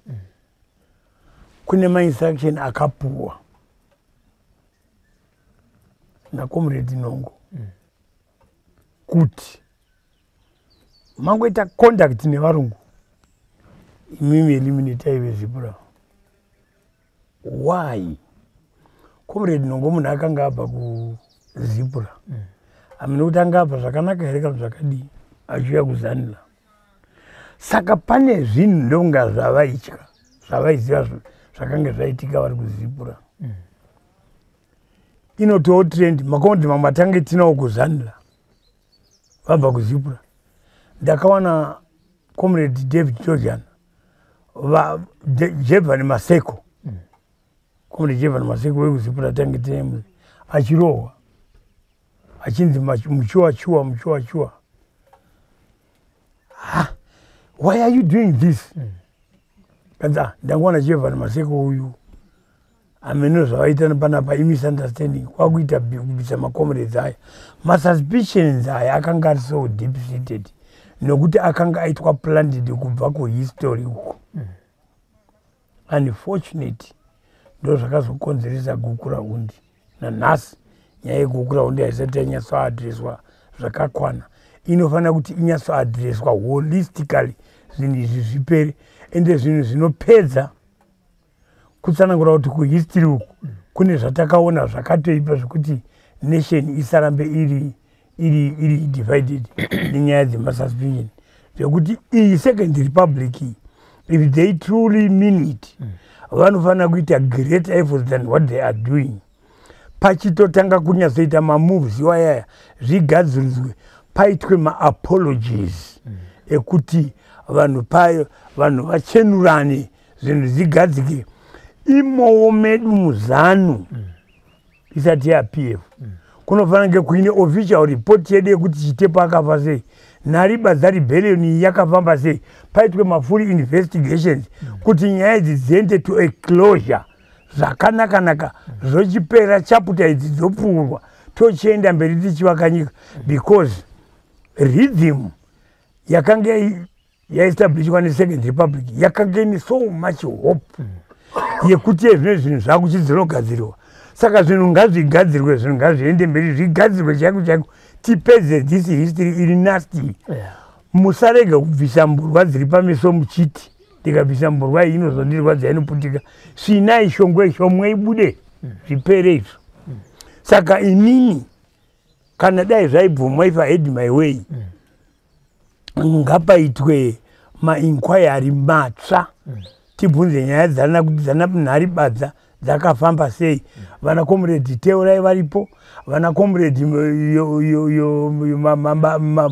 kune mainstruction akapuwa naComrade Nongo kuti mangoita contact nevarungu imimi eliminate veZipura. Why? Comrade Nongo munhu akanga abva kuZipura amene kuti anga abva zvakanaka here kana zvakadii achiuya kuZanla saka pane zvinhu ndonga zvavaitya zvavaiziva zvakanga zvaitika vari kuZipura inotiwo trend makomati mamwe atange tinawo kuZanla vabva kuZipura. Ndakawana Comrade David Georgian Jevan Maseko Comrade Jevan Maseko wekuzipura tange tinaye achirohwa achinzi muchuwa. Why are you doing this? Kanza ndangwana Jevan Maseko uyu ameno zvavaita panapa misunderstanding kwakuita kubisa macomrades aya masuspicions aya akanga ari so deep seated nokuti akanga aitwa planned kubva kuhistory uko unfortunately ndo zvakazokonzeresa gukura undi nanhasi nyaya yegukura undi haisati yanyatsoadreswa zvakakwana inofanira kuti inyatsoadreswa holistically zvinhu izvi zvipere ende zvinhu zvinopedza kutsanangura kuti kuhistory uku kune zvatakaona zvakatoipa zvokuti nation isarambe iri divided nenyaya dzemasuspension zvekuti iyi second republic if they truly mean it vanofanira kuita greater efforts than what they are doing pachitotanga kunyatsoita mamoves iwayaya zvigadziriswe paitwe maapologies ekuti vanhu vachenurane zvinhu zvigadzike imowo medu muzano isati yaPF kunofanira kunge kuine official report yedu yekuti Chitepo akafa sei NHARIBA rebellion yakafamba sei paitwe mafull investigations kuti nyaya idzi dziende to a closure zvakanaka zvochipera chapter idzi dzopfurwa tochienda mberi tichivaka nyika because rhythm yakanga yaestablishwa neSecond Republic yakanga ine so much hope yekuti zvinhu zvakuchidzirogadzirwa saka zvinhu ngazvigadzirwe zvinhu ngazviende mberi zvigadzirwe chaiko tipedze this history iri nasty musarega kubvisa mburwa dziri pameso muchiti ndikabvisa mburwa iyi inozondirwadza inoputika svinai shongwe shomwe ibude zvipere izvo saka inini kana dai zvaibvumwa if I had my way ngapaitwe mainquiry matsva tibvunze nyaya dzana NHARIBA dzakafamba sei vana comrade Teurai varipo vana comrade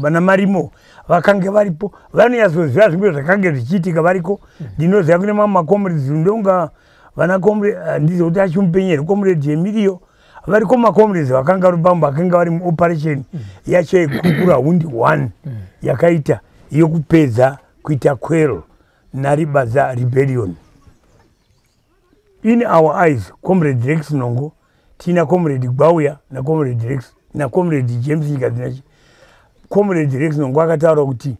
vana Marimo vakange varipo vanonyatsoziva zvimwe zvakange zvichiitika variko ndinoziva kune mamwe macomrades ndonga vana comrade ndizoti achimupenyeri comrade Emilio variko macomrades vakanga rupambo vakanga vari muoperation yacho yekukura hundi 1 yakaita yokupedza kuita kwero NHARIBA rebellion. In our eyes, Comrade Rex Nongo, Tina Comrade Gbauya, na Comrade Rex, na Comrade James Ngazinachi. Comrade Rex Nongo akataura kuti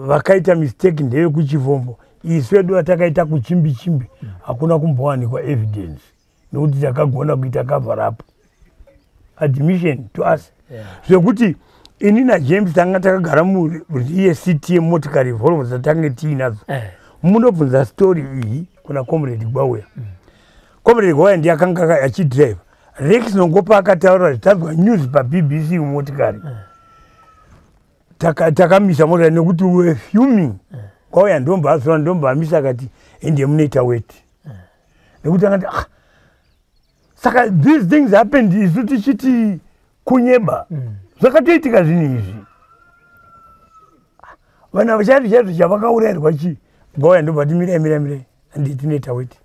vakaita mistake ndeye kuchivombo. Iswedu atakaita kuchimbi hakuna kumbowanikwa evidence. Nokuti takagona kuita cover up. Admission to us. Zvekuti inina James tanga takagara muri CTM motikari Volvo dzatange tiinadzo. Munobvunza story iyi kuna Comrade Gbauya. Comrade Gbauya ndiye akanga achidrive. Rex Nongo paakataura zvitadzwa news paBBC motikari. Takamisa motikari nekuti we fuming. Gbauya ndomba amisa akati ende munoita weti. Nekuti akati saka these things happened isu tichiti kunyeba. Zvakatoitika zvinhu izvi. Vana vachati chavakaurayirwa chi Gbauya ndobva mira handiti noita weti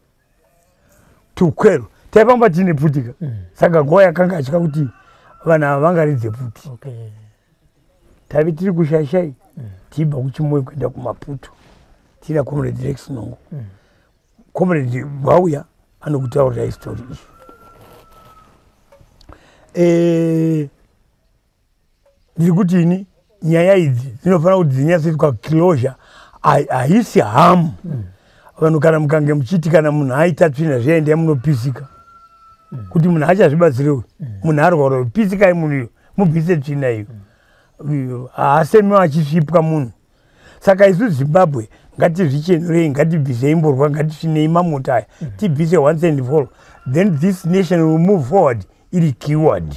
tukwero taipamba tine putika saka Gbauya akanga atya kuti vanhu ava vangaridze puti tave tiri kushayishai tibva kuchimoyo kuenda kumaputo tina Comrade Rex Nongo Comrade Gbauya anokutaurira histori iyi ndiri kuti ini nyaya idzi dzinofanira kuti dzinyatsoitwa closure haisi hamu vanhu kana mukange muchiti kana munhu aita tsvina zviendea munopisika kuti munhu achazvibatsirewo munhu arwara pisikai munhu iyo mubvise tsvina iyo haasemiwa achisvipwa munhu saka isu Zimbabwe ngatizvichenurei ngatibvisei mborwa ngatisvinei mamota aya tibvise once and for all then this nation will move forward iri keyword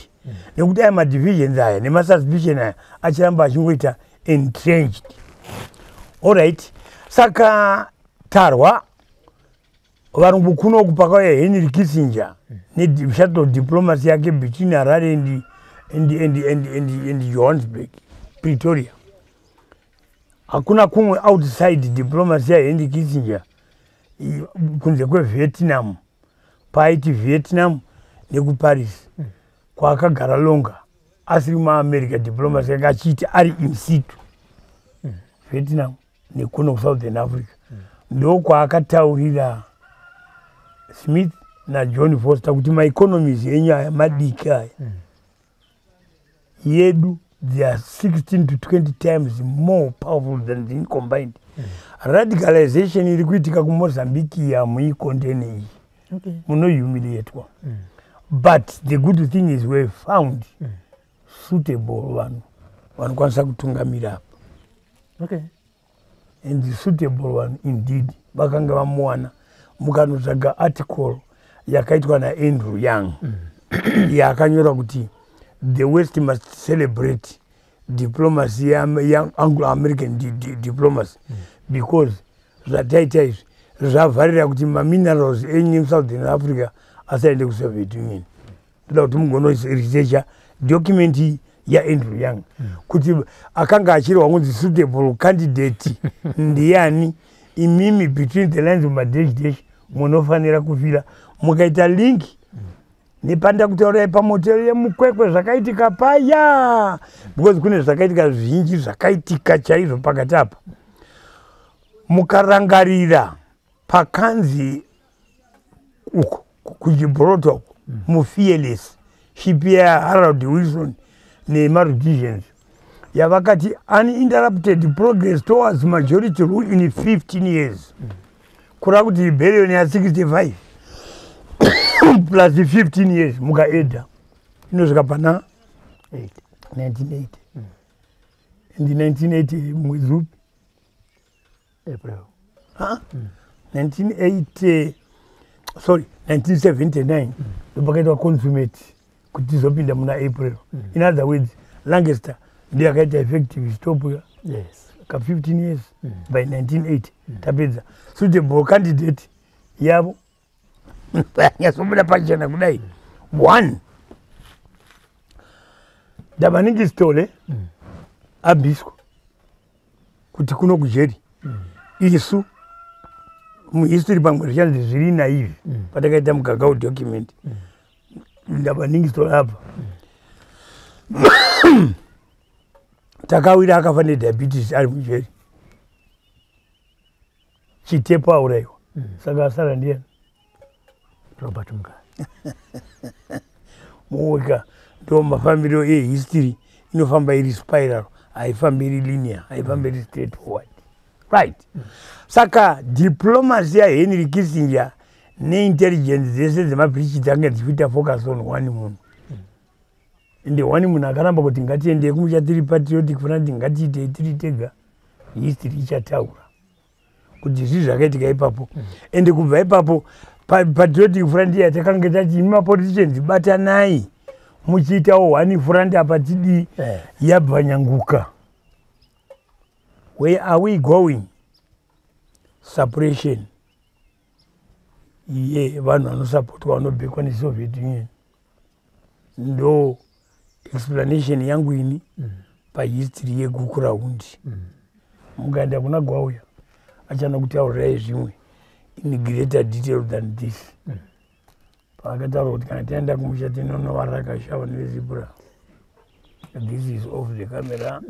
nekuti aya madivisions aya nemasuspicion aya achiramba achingoita entrenched. Alright, saka tarwa varungu kunoku pakauya Henry Kissinger neshuttle diplomacy yake between Harare and Johannesburg, Pretoria. Hakuna kumwe outside diplomacy ya Henry Kissinger kunze kweVietnam. Paiti Vietnam nekuParis kwaakagara longa asiri muAmerica diplomacy yake achiti ari in situ. Vietnam nekuno Southern Africa ndokwaakataurira Smith na John Foster kuti maeconomies enyaya madiki aya yedu they are 16 to 20 times more powerful than the combined. Radicalization iri kuitika kuMozambique yamuikonde iyi munohumiliatwa but the good thing is we found suitable vanhu vanokwanisa kutungamira apa. Okay. And the suitable one indeed vakanga vamuwana mukanotsvaga article yakaitwa naAndrew Young yakanyora kuti the West must celebrate diplomacy Anglo-American diplomacy because zvataita izvi zvavharira kuti maminerals Southern Africa asaende kuSoviet Union. Toda kuti mugonoresearcha document yaAndrew Young kuti akanga achirwa kunzi suitable candidate ndiani, imimi between the lines of my munofanira kufira mukaita link nepanda kutaura pamotero yemukwekwe zvakaitika paya because kune zvakaitika zvinji zvakaitika chaizvo pakati apa. Mukarangarira pakanzi uko kuGibraltar uko muFearless ship yaHarold Wilson nemarudisians yavakati uninterrupted progress towards majority rule in 15 years kureva kuti rebellion ya65 plus 15 years mukaedha inosvika pana 1980 and 1980 mwezi upi April 1979 ndopakaitwa consummate kuti izopinda muna April. In other words, Lancaster ndiyo akaita effective stop ka 15 years by 1980 tapedza suitable candidate yavo yasobuda pachana kudai 1 Dabaningi Stole abiswa kuti kuno kujeri isu muhistory pamwe zvichandi zviri naivi patakaita mugagao document Dabaningi Stole apa takawira akafa nediabetes ari mujeri Chitepo auraiwa saka asara ndiani Robert Mugabe muweka ndo mafambiro ehistory inofamba iri spiral, haifambi iri linear, haifambi iri straightforward, right? Saka diplomacy yaHenry Kissinger neintelligence dzese dzemaBritish dzanga dzichiita focus on one munhu ende one munhu akaramba kuti ngatiende kumuchatiri patriotic funa kuti ngatiite tiri tega, history ichataura kuti zvii zvakaitika ipapo ende kubva ipapo patriotic front yatakanga tati mapoliticians batanai muchiitawo one front apa tidi yabvanyanguka. Where are we going? Suppression ye vanhu vanosapotwa vanobhekwa neSoviet Union ndo explanation yangu ini pahistory yeguku raundi. Mukaenda kuna Gwauya achana kutaurirai zvimwe in greater detail than this. Pakataura kuti kana taenda kumusha tinonovaraka shava nevezibura. This is off the camera.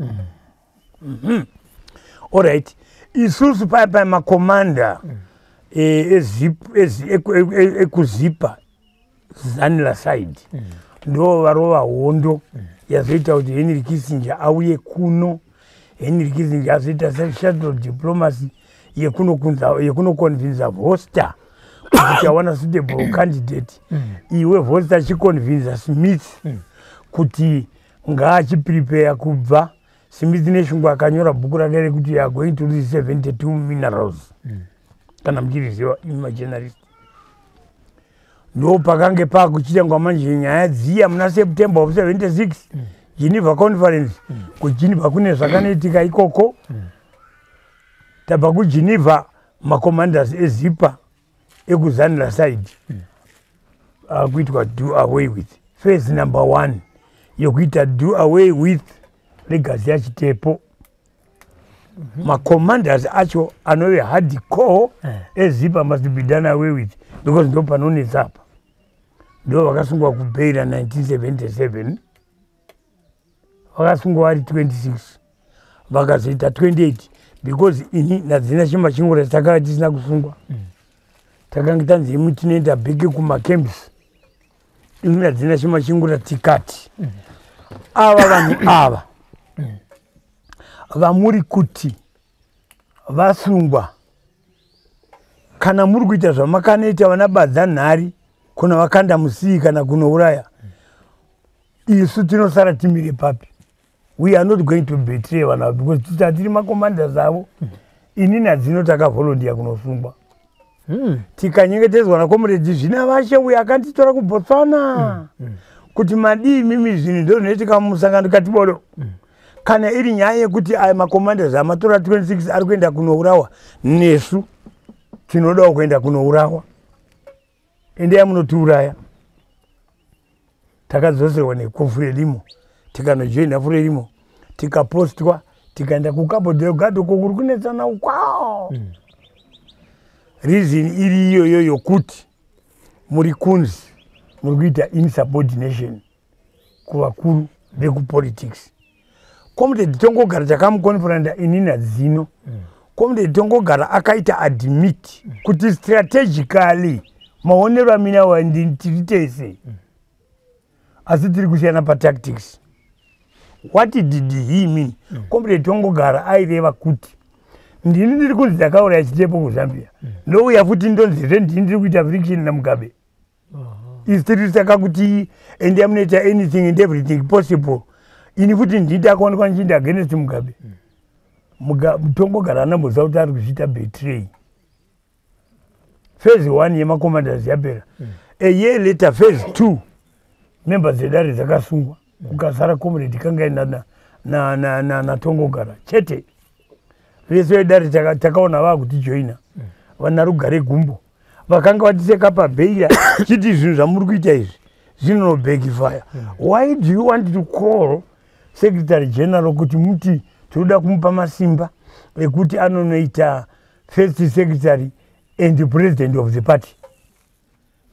All right. Isusu paipa makomanda ekuzipa Zanila side ndo varova hondo yazoita kuti Henry Kissinger auye kuno. Henry Kissinger azoita shuttle diplomacy yekuno convince Vorster kuti awana suitable candidate. Iwe Vorster chiconvince Smith kuti ngaachiprepare kubva. Smith neshungu akanyora bhuku rake kuti you are going to lose 72 minerals. Kana mchiriziwa imaginarist. Ndo pakange pakuchitangwa manje nyaya dziya muna September of 76 Geneva Conference. Kugeneva kune zvakanoitika ikoko. Tabva kuGeneva macommanders ezipa ekuzanila side kuitwa do away with. Phase number 1 yokuita do away with legacy ya Chitepo. Commanders acho anove hardcore ezipa must be done away with because ndo panonetsa apa. Ndo vakasungwa kubeira 1977 vakasungwa vari 26 vakazoita 28 because ini nadzina chima chingura takanga tisina kusungwa. Takanga tanzi imwe tinoenda bheke kumaCamps ini nadzina chima chingura tikati ava vanhu ava vamuri kuti vasungwa kana muri kuita zvamakanoita vana badza nhari kuna vakanda musii kana kunouraya isu tinosara timire papi. We are not going to betray vanhu because titatiri macommanders avo ini nadzino takavolontiya kunosungwa tikanyengetedzwa na comrades zvina vashe uya akanditora kuBotswana kuti madii mimi zvinhu ndo zvinoitika mumusangano katibodo kana iri nyaya yekuti aya macommanders amatora 26 ari kuenda kunourawa nesu tinodawo kuenda kunourawa endea munotiuraya takadzoserwa neFrelimo tikanojoina Frelimo tikapostwa tikaenda kuCabo Delgado kokuri kunetsana ukwao reason iri iyoyo yokuti muri kunzi muri kuita insubordination kuvakuru vekupolitics. Comrade Tongogara takamukonferenda inini zino Comrade Tongogara akaita admit kuti strategically maonero amina wandititese asi tiri kusiyana patactics. What did he mean? Comrade Tongogara aireva kuti ndini ndiri kunzi ndakauraya chitepo kuZambia ndouya futi ndonzire ndini ndiri kuita friction naMugabe istiri saka kuti ende amunoita anything and everything possible ini futi nditakuonekwa nchinda against Mugabe. Tongogara anamboziva kuti ari kuzviita betray. Phase 1 yemacommanders yapera. A year later phase 2 members zedare dzakasungwa kukasara comrade kanga ina na Tongogara chete. Vese vedare takaona vava kutijoina vana Rugare Gumbo vakanga vatiseka pabheira chiti zvinhu zvamuri kuita izvi zvino backfire. Why do you want to call Secretary General kuti muti tinoda kumupa masimba ekuti anonoita first secretary and the president of the party?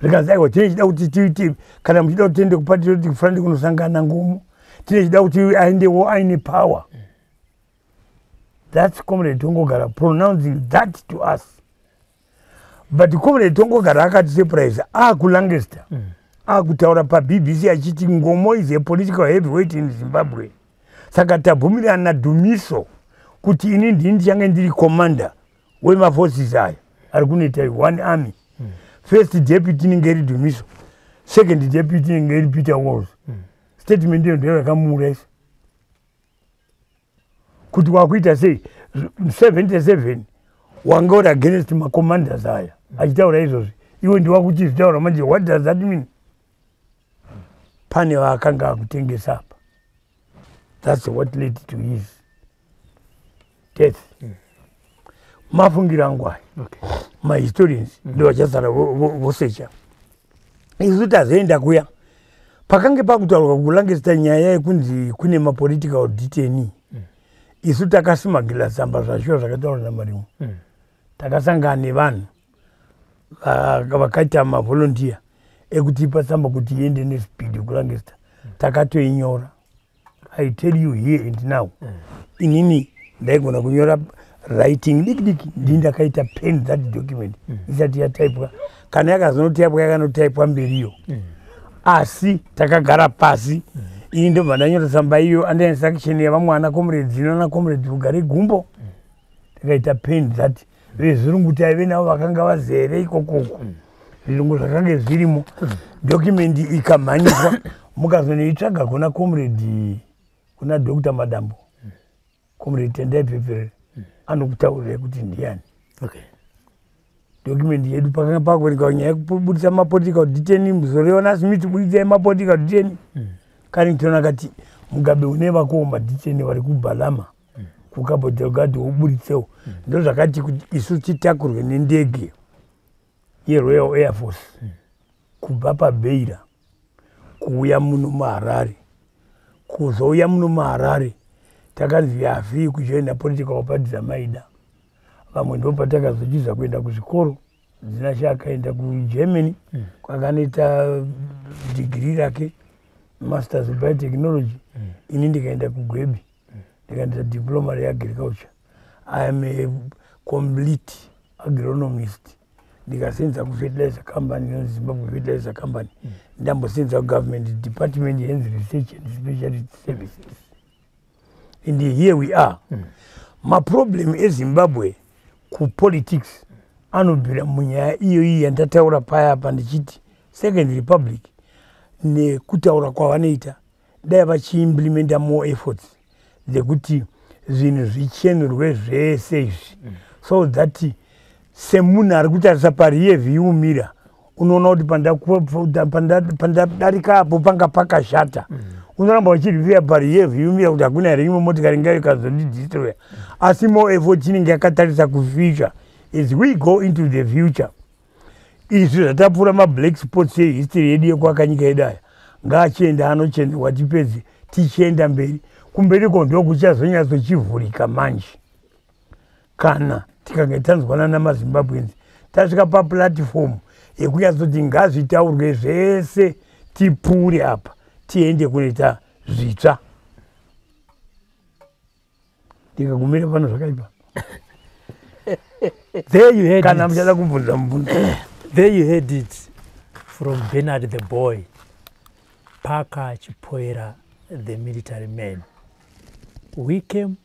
Because I was chida kuti tiiti kana muchida kuti tiende kuparty kuti kufrandi kunosangana ngomo tinechida kuti aendewo aine power. That's Comrade Tongogara pronouncing that to us. But Comrade Tongogara akati surprise kuLancaster kutaura paBBC achiti Ngomo is a political heavyweight in Zimbabwe. Saka tabvumirana naDumiso kuti ini ndichange ndiri commander wemaforces aya ari kunoita one army. First deputy ngeri Dumiso, second deputy ngeri Peter Walls. Statement ndio yakamuuraisa kuti wakuita sei 77 wangaura against macommanders aya achitaura izvozvi iwe ndiwakuchizvitaura manje. What does that mean? Pane vakanga akutengesa apa. That's what led to his death. Mafungira ngwai my historians ndo vachasara vosecha isu tazoenda kuya pakange pakutaurwa kuLancaster nyaya yekunzi kune mapolitical detainee. Isu takasimagira tsamba zvashuwa zvakataura naMarimo takasangana nevanhu vakaita mavolunteer ekutipa tsamba kuti iende nespeed kuLancaster takatoinyora. I tell you here and now inini ndaigona kunyora writing diki ndindakaita pen that document isati yataipwa kana yakazonotaipwa yakanotaipwa mberiyo asi takagara pasi ini ndo mandanyora tsamba iyo under instruction yavamwana comrades zino na comrade Rugare Gumbo takaita pen that vezvirungu taive navo vakanga vazere ikokoko zvirungu zvakange zvirimo document ikamhanyiswa mukazonoitsvaga kuna comrade kuna Dr. Madambo comrade Tendai Pepere anokutaurira kuti ndiani. Document yedu pakanga pakuoneka nyaya yekubudisa mapolitical detainee muzoriona Smith kubudisa mapolitical detainee. Carrington akati Mugabe une vako madetainee vari kuBalama kuCabo Delgado ubuditsewo ndo zvakati kuti isu titakurwe nendege yeRoyal Air Force kubva paBeira kuuya muno muHarare. Kuzouya muno muHarare takanzi hafi kujoina political party dzamaida. Vamwe ndo patakazochiza kuenda kuzvikoro. Zinasha akaenda kuGermany kwakanoita degree rake masters biotechnology. Ini ndikaenda kuGwebi ndikaenda diploma reagriculture. I am a complete agronomist. Ndikasenza kufertilizer company Zimbabwe Fertilizer Company. Ndambosenza government department health research and specialty services. And here we are. My problem is Zimbabwe ku politics anobvira munyaya iyo yandataura paya pandichiti second republic nekutaura kwavanoita dai vachiimplementa more efforts dzekuti zvinhu zvichenurwe zvese izvi so that semunhu ari kutarisa parevhi iumira unoona kuti pandarika apo panga pakashata unoramba uchirivhiya parevhi iumira kuti hakuna here imwe motikari ngayo ikazondidistroya asi more effort inenge yakatarisa kufuture as we go into the future. Izvi zvatapfuura mablack spots ehistory yedu yekwaka nyika yedu aya ngaachienda anochenderwa tipedze tichienda mberi kumberiko ndo kuchazonyatsochivhurika manje kana tikange tanzwana namazimbabwenzi tasvika paplatform yekunyatsoti ngazvitaurwe zvese tipfuure apa tiende kunoita zvitsva. Ndikagumira pano zvakaipa. There you heard kana muchada kubvunza mubvunzo. There you heard it from Bernard the boy, Parker Chipoera, the military man. We came,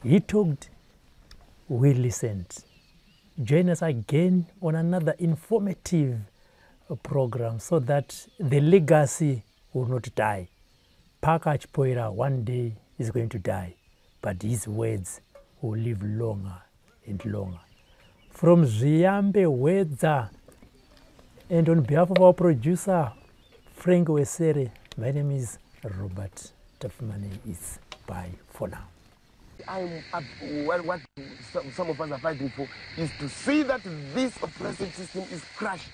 he talked, we listened. Join us again on another informative program so that the legacy will not die. Parker Chipoera one day is going to die, but his words will live longer and longer. From Ziyambe Wedza, and on behalf of our producer, Frank Wesere, my name is Robert Tafumane. It's bye for now. What some of us are fighting for is to see that this oppressive system is crushed.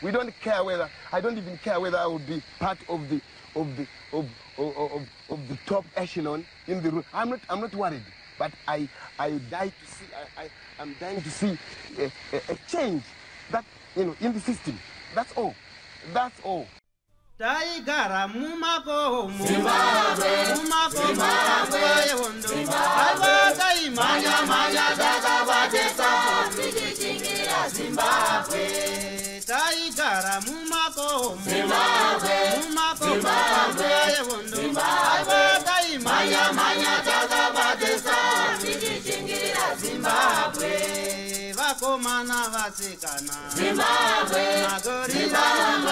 We don't care whether, I don't even care whether I would be part of the top echelon in the room. I'm not worried. But I'm dying to see a change that, you know, in the system. That's all. That's all. Taigara mumako Zimbabwe manya takabatesa tichingira Zimbabwe taigara mumako Zimbabwe manya takabatesa tichingira Zimbabwe vakomana vasikana Zimbabwe magori Zimbabwe